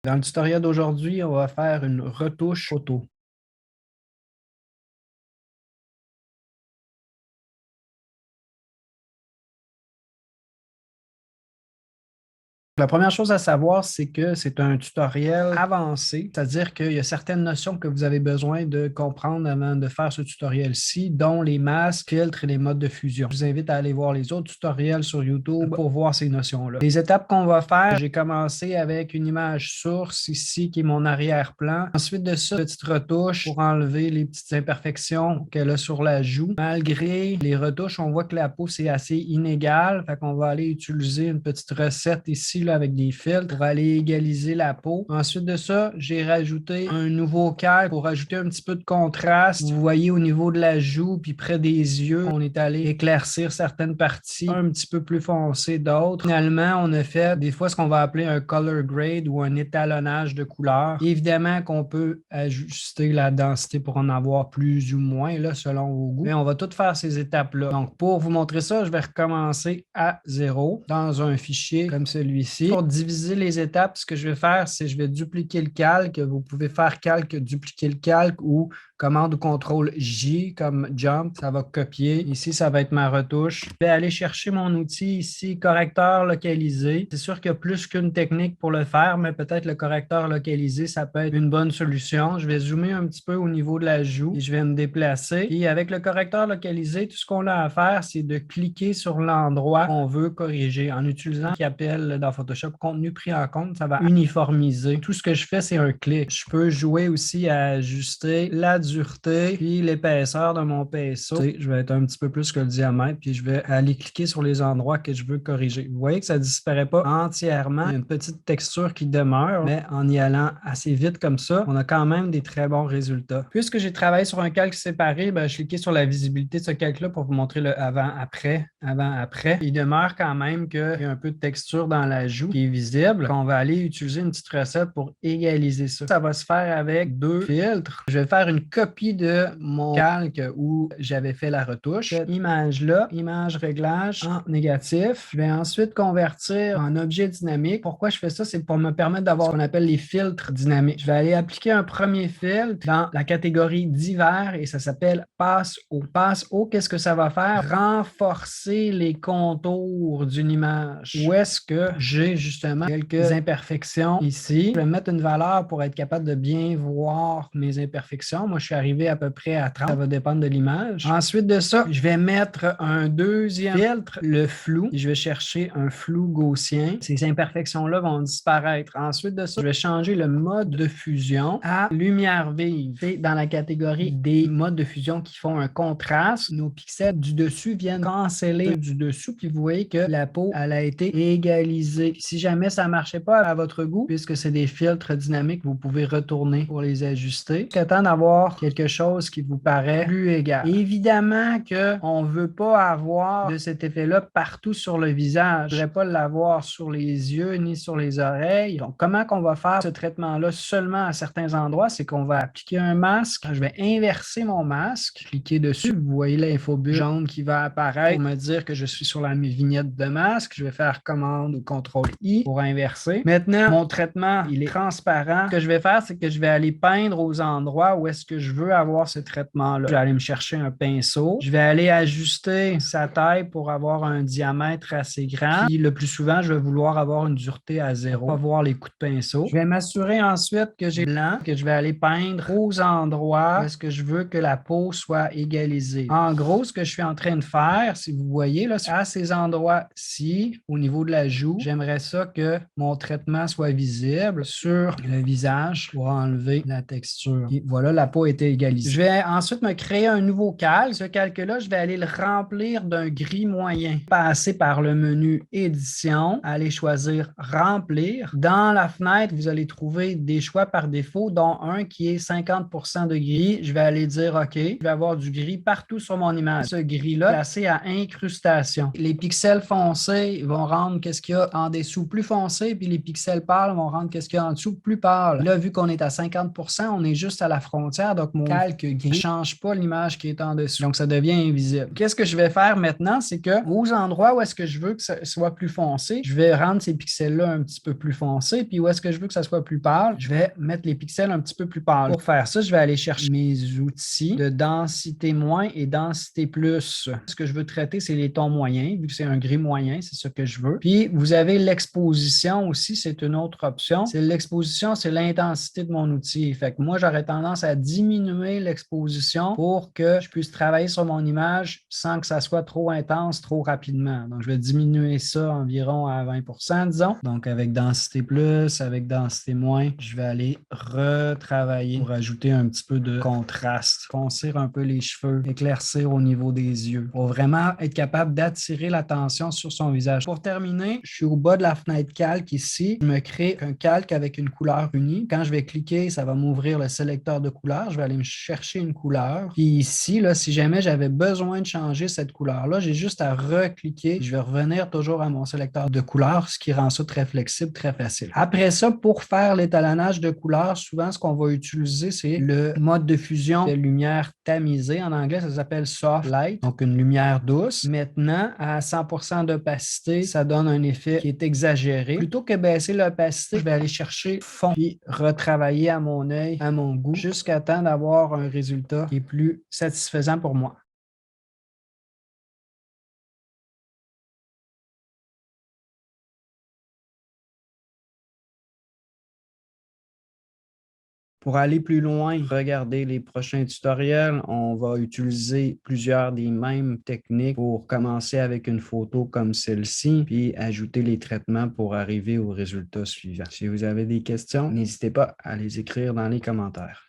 Dans le tutoriel d'aujourd'hui, on va faire une retouche photo. La première chose à savoir, c'est que c'est un tutoriel avancé, c'est-à-dire qu'il y a certaines notions que vous avez besoin de comprendre avant de faire ce tutoriel-ci, dont les masques, filtres et les modes de fusion. Je vous invite à aller voir les autres tutoriels sur YouTube pour voir ces notions-là. Les étapes qu'on va faire, j'ai commencé avec une image source ici qui est mon arrière-plan. Ensuite de ça, petite retouche pour enlever les petites imperfections qu'elle a sur la joue. Malgré les retouches, on voit que la peau c'est assez inégal, fait qu'on va aller utiliser une petite recette ici là, avec des filtres pour aller égaliser la peau. Ensuite de ça, j'ai rajouté un nouveau calque pour rajouter un petit peu de contraste. Vous voyez au niveau de la joue puis près des yeux, on est allé éclaircir certaines parties un petit peu plus foncées d'autres. Finalement, on a fait des fois ce qu'on va appeler un color grade ou un étalonnage de couleurs. Évidemment qu'on peut ajuster la densité pour en avoir plus ou moins là, selon vos goûts. Mais on va tout faire ces étapes-là. Donc, pour vous montrer ça, je vais recommencer à zéro dans un fichier comme celui-ci. Pour diviser les étapes, ce que je vais faire, c'est que je vais dupliquer le calque. Vous pouvez faire calque, dupliquer le calque ou commande ou contrôle J comme jump. Ça va copier. Ici, ça va être ma retouche. Je vais aller chercher mon outil ici, correcteur localisé. C'est sûr qu'il y a plus qu'une technique pour le faire, mais peut-être le correcteur localisé, ça peut être une bonne solution. Je vais zoomer un petit peu au niveau de la joue et je vais me déplacer. Et avec le correcteur localisé, tout ce qu'on a à faire, c'est de cliquer sur l'endroit qu'on veut corriger en utilisant ce qu'on appelle dans Photoshop contenu pris en compte. Ça va uniformiser. Tout ce que je fais, c'est un clic. Je peux jouer aussi à ajuster la dureté puis l'épaisseur de mon pinceau. Je vais être un petit peu plus que le diamètre puis je vais aller cliquer sur les endroits que je veux corriger. Vous voyez que ça ne disparaît pas entièrement. Il y a une petite texture qui demeure, mais en y allant assez vite comme ça, on a quand même des très bons résultats. Puisque j'ai travaillé sur un calque séparé, je cliquais sur la visibilité de ce calque-là pour vous montrer le avant-après. Avant-après. Il demeure quand même qu'il y a un peu de texture dans la joue qui est visible. On va aller utiliser une petite recette pour égaliser ça. Ça va se faire avec deux filtres. Je vais faire une copie de mon calque où j'avais fait la retouche. Cette image-là, image réglage en négatif. Je vais ensuite convertir en objet dynamique. Pourquoi je fais ça? C'est pour me permettre d'avoir ce qu'on appelle les filtres dynamiques. Je vais aller appliquer un premier filtre dans la catégorie divers et ça s'appelle passe haut. Passe haut, qu'est-ce que ça va faire? Renforcer les contours d'une image. Où est-ce que j'ai justement quelques imperfections ici? Je vais mettre une valeur pour être capable de bien voir mes imperfections. Moi, je suis arrivé à peu près à 30. Ça va dépendre de l'image. Ensuite de ça, je vais mettre un deuxième filtre, le flou. Et je vais chercher un flou gaussien. Ces imperfections-là vont disparaître. Ensuite de ça, je vais changer le mode de fusion à lumière vive. C'est dans la catégorie des modes de fusion qui font un contraste. Nos pixels du dessus viennent canceller du dessous. Puis vous voyez que la peau, elle a été égalisée. Si jamais ça ne marchait pas à votre goût, puisque c'est des filtres dynamiques, vous pouvez retourner pour les ajuster. C'est temps d'avoir quelque chose qui vous paraît plus égal. Évidemment qu'on ne veut pas avoir de cet effet-là partout sur le visage. Je ne voudrais pas l'avoir sur les yeux ni sur les oreilles. Donc, comment qu'on va faire ce traitement-là seulement à certains endroits? C'est qu'on va appliquer un masque. Je vais inverser mon masque, cliquer dessus. Vous voyez l'infobulle jaune qui va apparaître pour me dire que je suis sur la vignette de masque. Je vais faire commande ou contrôle I pour inverser. Maintenant, mon traitement, il est transparent. Ce que je vais faire, c'est que je vais aller peindre aux endroits où est-ce que je veux avoir ce traitement-là. Je vais aller me chercher un pinceau. Je vais aller ajuster sa taille pour avoir un diamètre assez grand. Puis le plus souvent, je vais vouloir avoir une dureté à zéro, pas voir les coups de pinceau. Je vais m'assurer ensuite que j'ai blanc, que je vais aller peindre aux endroits où est-ce que je veux que la peau soit égalisée. En gros, ce que je suis en train de faire, si vous voyez, là, à ces endroits-ci, au niveau de la joue, j'aimerais ça que mon traitement soit visible sur le visage pour enlever la texture. Et voilà, la peau a été égalisée. Je vais ensuite me créer un nouveau calque. Ce calque-là, je vais aller le remplir d'un gris moyen. Passer par le menu Édition, aller choisir Remplir. Dans la fenêtre, vous allez trouver des choix par défaut, dont un qui est 50% de gris. Je vais aller dire OK. Je vais avoir du gris partout sur mon image. Ce gris-là, placé à incrustation. Les pixels foncés vont rendre qu'est-ce qu'il y a en dessous plus foncé, puis les pixels pâles vont rendre qu'est-ce qu'il y a en dessous plus pâle. Là, vu qu'on est à 50%, on est juste à la frontière. donc mon calque gris ne change pas l'image qui est en dessous. Donc, ça devient invisible. Qu'est-ce que je vais faire maintenant? C'est que aux endroits où est-ce que je veux que ça soit plus foncé, je vais rendre ces pixels-là un petit peu plus foncés, puis où est-ce que je veux que ça soit plus pâle, je vais mettre les pixels un petit peu plus pâles. Pour faire ça, je vais aller chercher mes outils de densité moins et densité plus. Ce que je veux traiter, c'est les tons moyens, vu que c'est un gris moyen, c'est ce que je veux. Puis, vous avez l'exposition aussi, c'est une autre option. C'est l'exposition, c'est l'intensité de mon outil. Fait que moi, j'aurais tendance à diminuer l'exposition pour que je puisse travailler sur mon image sans que ça soit trop intense, trop rapidement. Donc, je vais diminuer ça environ à 20 disons. Donc, avec densité plus, avec densité moins, je vais aller retravailler pour ajouter un petit peu de contraste, foncir un peu les cheveux, éclaircir au niveau des yeux pour vraiment être capable d'attirer l'attention sur son visage. Pour terminer, je suis au bas de la fenêtre calque ici. Je me crée un calque avec une couleur unie. Quand je vais cliquer, ça va m'ouvrir le sélecteur de couleurs. Je vais aller me chercher une couleur. Puis ici, là, si jamais j'avais besoin de changer cette couleur-là, j'ai juste à recliquer. Je vais revenir toujours à mon sélecteur de couleurs, ce qui rend ça très flexible, très facile. Après ça, pour faire l'étalonnage de couleurs, souvent, ce qu'on va utiliser, c'est le mode de fusion de lumière tamisée. En anglais, ça s'appelle soft light, donc une lumière douce. Maintenant, à 100% d'opacité, ça donne un effet qui est exagéré. Plutôt que baisser l'opacité, je vais aller chercher fond puis retravailler à mon œil, à mon goût, jusqu'à temps d'avoir un résultat qui est plus satisfaisant pour moi. Pour aller plus loin, regardez les prochains tutoriels. On va utiliser plusieurs des mêmes techniques pour commencer avec une photo comme celle-ci, puis ajouter les traitements pour arriver au résultat suivant. Si vous avez des questions, n'hésitez pas à les écrire dans les commentaires.